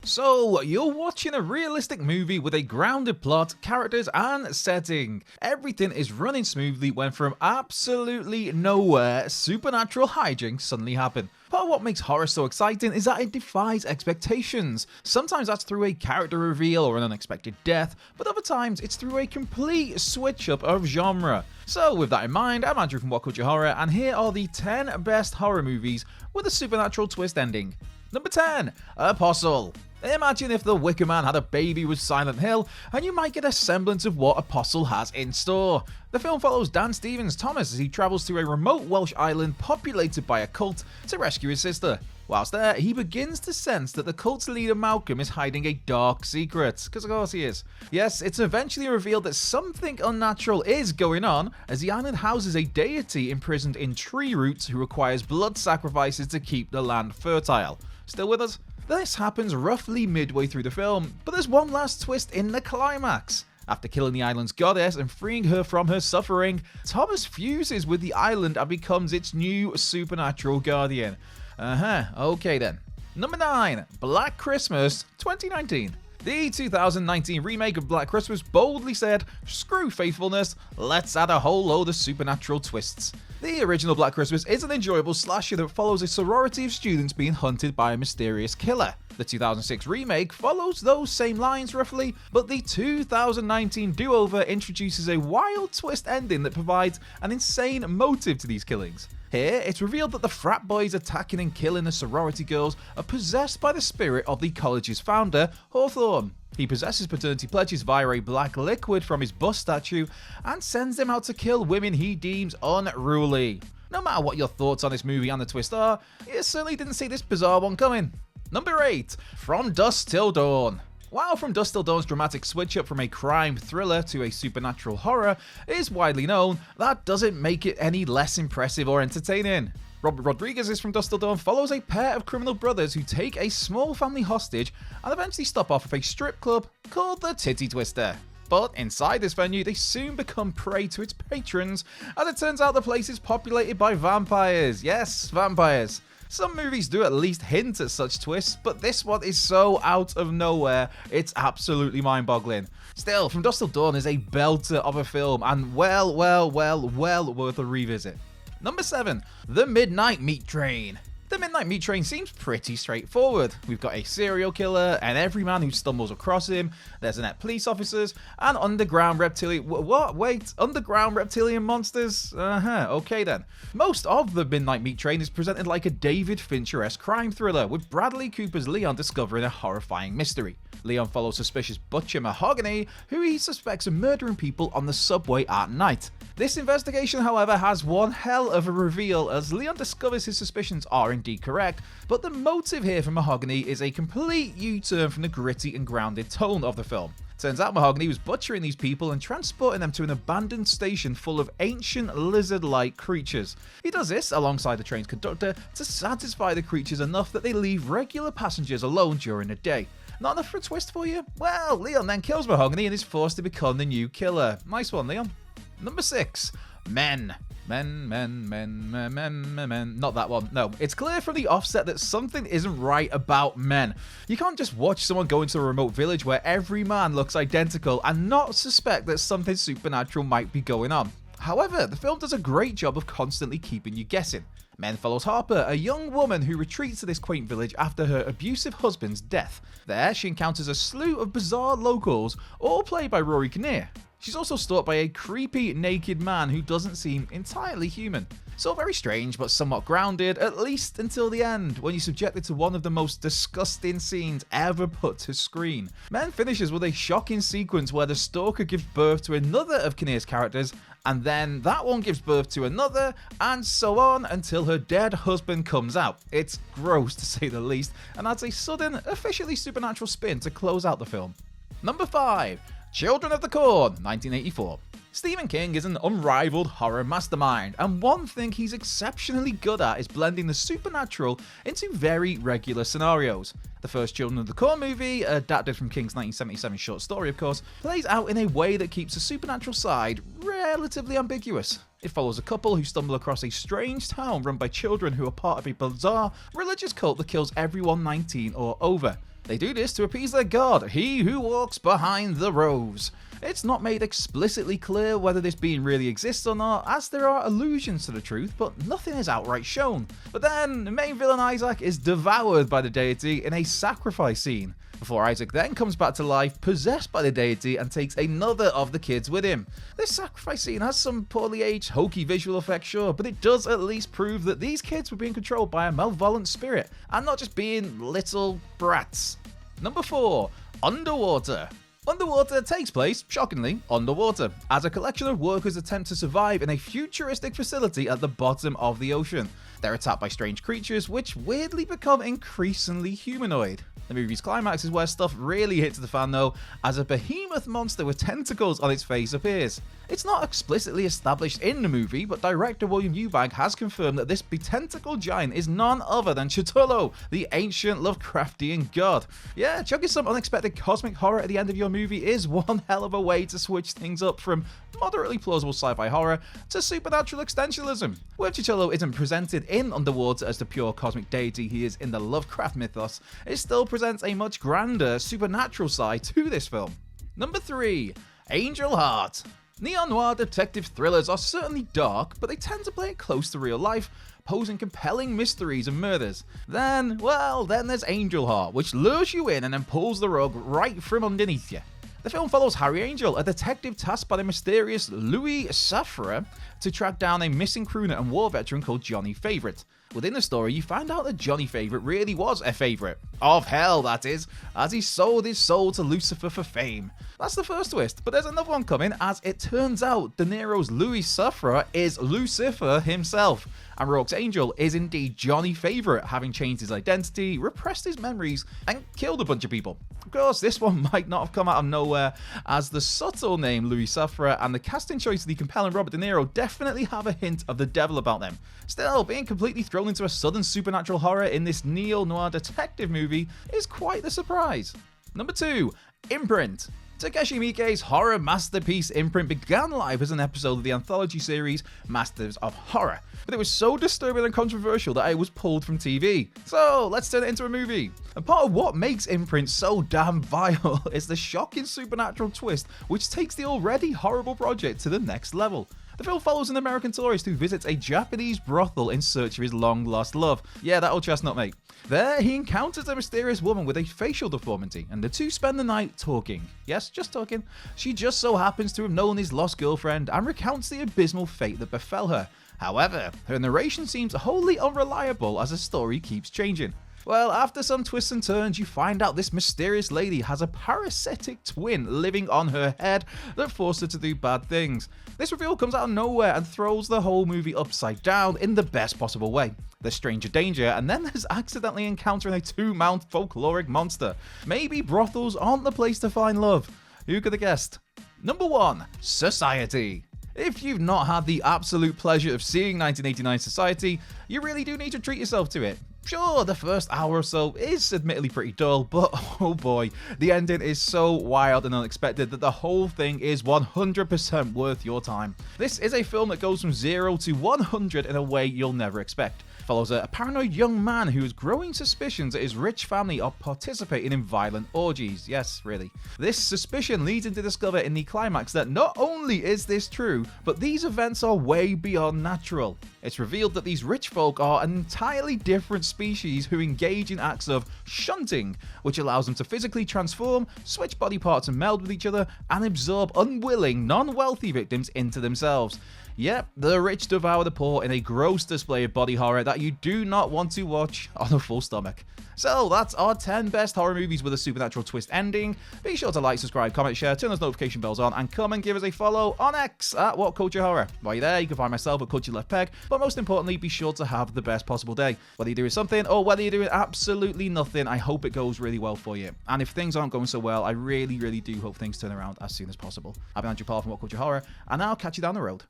So, you're watching a realistic movie with a grounded plot, characters, and setting. Everything is running smoothly when from absolutely nowhere, supernatural hijinks suddenly happen. Part of what makes horror so exciting is that it defies expectations. Sometimes that's through a character reveal or an unexpected death, but other times it's through a complete switch up of genre. So with that in mind, I'm Andrew from What Culture Horror, and here are the 10 best horror movies with a supernatural twist ending. Number 10, Apostle. Imagine if The Wicker Man had a baby with Silent Hill, and you might get a semblance of what Apostle has in store. The film follows Dan Stevens Thomas as he travels to a remote Welsh island populated by a cult to rescue his sister. Whilst there, he begins to sense that the cult's leader Malcolm is hiding a dark secret, because of course he is. Yes, it's eventually revealed that something unnatural is going on, as the island houses a deity imprisoned in tree roots who requires blood sacrifices to keep the land fertile. Still with us? This happens roughly midway through the film, but there's one last twist in the climax. After killing the island's goddess and freeing her from her suffering, Thomas fuses with the island and becomes its new supernatural guardian. Okay then. Number 9, Black Christmas 2019. The 2019 remake of Black Christmas boldly said, screw faithfulness, let's add a whole load of supernatural twists. The original Black Christmas is an enjoyable slasher that follows a sorority of students being hunted by a mysterious killer. The 2006 remake follows those same lines roughly, but the 2019 do-over introduces a wild twist ending that provides an insane motive to these killings. Here, it's revealed that the frat boys attacking and killing the sorority girls are possessed by the spirit of the college's founder, Hawthorne. He possesses paternity pledges via a black liquid from his bust statue and sends them out to kill women he deems unruly. No matter what your thoughts on this movie and the twist are, you certainly didn't see this bizarre one coming. Number 8, From Dusk Till Dawn. While From Dusk Till Dawn's dramatic switch up from a crime thriller to a supernatural horror is widely known, that doesn't make it any less impressive or entertaining. Robert Rodriguez's From Dusk Till Dawn follows a pair of criminal brothers who take a small family hostage and eventually stop off at a strip club called the Titty Twister. But inside this venue, they soon become prey to its patrons, as it turns out the place is populated by vampires. Yes, vampires. Some movies do at least hint at such twists, but this one is so out of nowhere, it's absolutely mind-boggling. Still, From Dusk Till Dawn is a belter of a film, and well worth a revisit. Number 7, The Midnight Meat Train. The Midnight Meat Train seems pretty straightforward. We've got a serial killer, and every man who stumbles across him, there's inept police officers, and underground reptilian... Underground reptilian monsters? Okay then. Most of The Midnight Meat Train is presented like a David Fincher-esque crime thriller, with Bradley Cooper's Leon discovering a horrifying mystery. Leon follows suspicious butcher Mahogany, who he suspects of murdering people on the subway at night. This investigation, however, has one hell of a reveal, as Leon discovers his suspicions are indeed correct, but the motive here for Mahogany is a complete U-turn from the gritty and grounded tone of the film. Turns out Mahogany was butchering these people and transporting them to an abandoned station full of ancient lizard-like creatures. He does this alongside the train's conductor to satisfy the creatures enough that they leave regular passengers alone during the day. Not enough for a twist for you? Well, Leon then kills Mahogany and is forced to become the new killer. Nice one, Leon. Number 6, Men. Men. Not that one. No, it's clear from the offset that something isn't right about Men. You can't just watch someone go into a remote village where every man looks identical and not suspect that something supernatural might be going on. However, the film does a great job of constantly keeping you guessing. Men follows Harper, a young woman who retreats to this quaint village after her abusive husband's death. There, she encounters a slew of bizarre locals, all played by Rory Kinnear. She's also stalked by a creepy, naked man who doesn't seem entirely human. So very strange, but somewhat grounded, at least until the end, when you're subjected to one of the most disgusting scenes ever put to screen. Men finishes with a shocking sequence where the stalker gives birth to another of Kinnear's characters, and then that one gives birth to another, and so on until her dead husband comes out. It's gross to say the least, and adds a sudden, officially supernatural spin to close out the film. Number 5, Children of the Corn, 1984. Stephen King is an unrivaled horror mastermind, and one thing he's exceptionally good at is blending the supernatural into very regular scenarios. The first Children of the Corn movie, adapted from King's 1977 short story of course, plays out in a way that keeps the supernatural side relatively ambiguous. It follows a couple who stumble across a strange town run by children who are part of a bizarre religious cult that kills everyone 19 or over. They do this to appease their god, he who walks behind the rose. It's not made explicitly clear whether this being really exists or not, as there are allusions to the truth, but nothing is outright shown. But then, the main villain Isaac is devoured by the deity in a sacrifice scene, before Isaac then comes back to life, possessed by the deity, and takes another of the kids with him. This sacrifice scene has some poorly aged, hokey visual effects, sure, but it does at least prove that these kids were being controlled by a malevolent spirit, and not just being little brats. Number 4. Underwater. Underwater takes place, shockingly, underwater, as a collection of workers attempt to survive in a futuristic facility at the bottom of the ocean. They're attacked by strange creatures, which weirdly become increasingly humanoid. The movie's climax is where stuff really hits the fan though, as a behemoth monster with tentacles on its face appears. It's not explicitly established in the movie, but director William Eubank has confirmed that this betentacled giant is none other than Cthulhu, the ancient Lovecraftian god. Yeah, chucking some unexpected cosmic horror at the end of your movie is one hell of a way to switch things up from moderately plausible sci-fi horror to supernatural extensionism. Where Cthulhu isn't presented in Underwater as the pure cosmic deity he is in the Lovecraft mythos, it still presents a much grander supernatural side to this film. Number 3. Angel Heart. Neo-noir detective thrillers are certainly dark, but they tend to play it close to real life, posing compelling mysteries and murders. Then there's Angel Heart, which lures you in and then pulls the rug right from underneath you. The film follows Harry Angel, a detective tasked by the mysterious Louis Safra to track down a missing crooner and war veteran called Johnny Favorite. Within the story, you find out that Johnny Favorite really was a favorite of hell, that is, as he sold his soul to Lucifer for fame. That's the first twist, but there's another one coming, as it turns out De Niro's Louis Safra is Lucifer himself, and Rourke's Angel is indeed Johnny Favorite, having changed his identity, repressed his memories, and killed a bunch of people. Of course, this one might not have come out of nowhere, as the subtle name Louis Safra and the casting choice of the compelling Robert De Niro definitely have a hint of the devil about them. Still, being completely thrown into a sudden supernatural horror in this neo-noir detective movie is quite the surprise. Number 2. Imprint. Takeshi Miike's horror masterpiece Imprint began life as an episode of the anthology series Masters of Horror, but it was so disturbing and controversial that it was pulled from TV. So let's turn it into a movie. And part of what makes Imprint so damn vile is the shocking supernatural twist which takes the already horrible project to the next level. The film follows an American tourist who visits a Japanese brothel in search of his long-lost love. Yeah, that old chestnut, mate. There, he encounters a mysterious woman with a facial deformity, and the two spend the night talking. Yes, just talking. She just so happens to have known his lost girlfriend and recounts the abysmal fate that befell her. However, her narration seems wholly unreliable as the story keeps changing. Well, after some twists and turns, you find out this mysterious lady has a parasitic twin living on her head that forces her to do bad things. This reveal comes out of nowhere and throws the whole movie upside down in the best possible way. There's stranger danger, and then there's accidentally encountering a two-mount folkloric monster. Maybe brothels aren't the place to find love. Who could have guessed? Number 1. Society. If you've not had the absolute pleasure of seeing 1989 Society, you really do need to treat yourself to it. Sure, the first hour or so is admittedly pretty dull, but oh boy, the ending is so wild and unexpected that the whole thing is 100% worth your time. This is a film that goes from 0 to 100 in a way you'll never expect. Follows a paranoid young man who has growing suspicions that his rich family are participating in violent orgies. Yes, really. This suspicion leads him to discover in the climax that not only is this true, but these events are way beyond natural. It's revealed that these rich folk are an entirely different species who engage in acts of shunting, which allows them to physically transform, switch body parts and meld with each other, and absorb unwilling, non-wealthy victims into themselves. Yep, the rich devour the poor in a gross display of body horror that you do not want to watch on a full stomach. So that's our 10 best horror movies with a supernatural twist ending. Be sure to like, subscribe, comment, share, turn those notification bells on, and come and give us a follow on X at What Culture Horror. While you're there, you can find myself at Culture Left Peg, but most importantly, be sure to have the best possible day. Whether you're doing something or whether you're doing absolutely nothing, I hope it goes really well for you. And if things aren't going so well, I really do hope things turn around as soon as possible. I've been Andrew Paul from What Culture Horror, and I'll catch you down the road.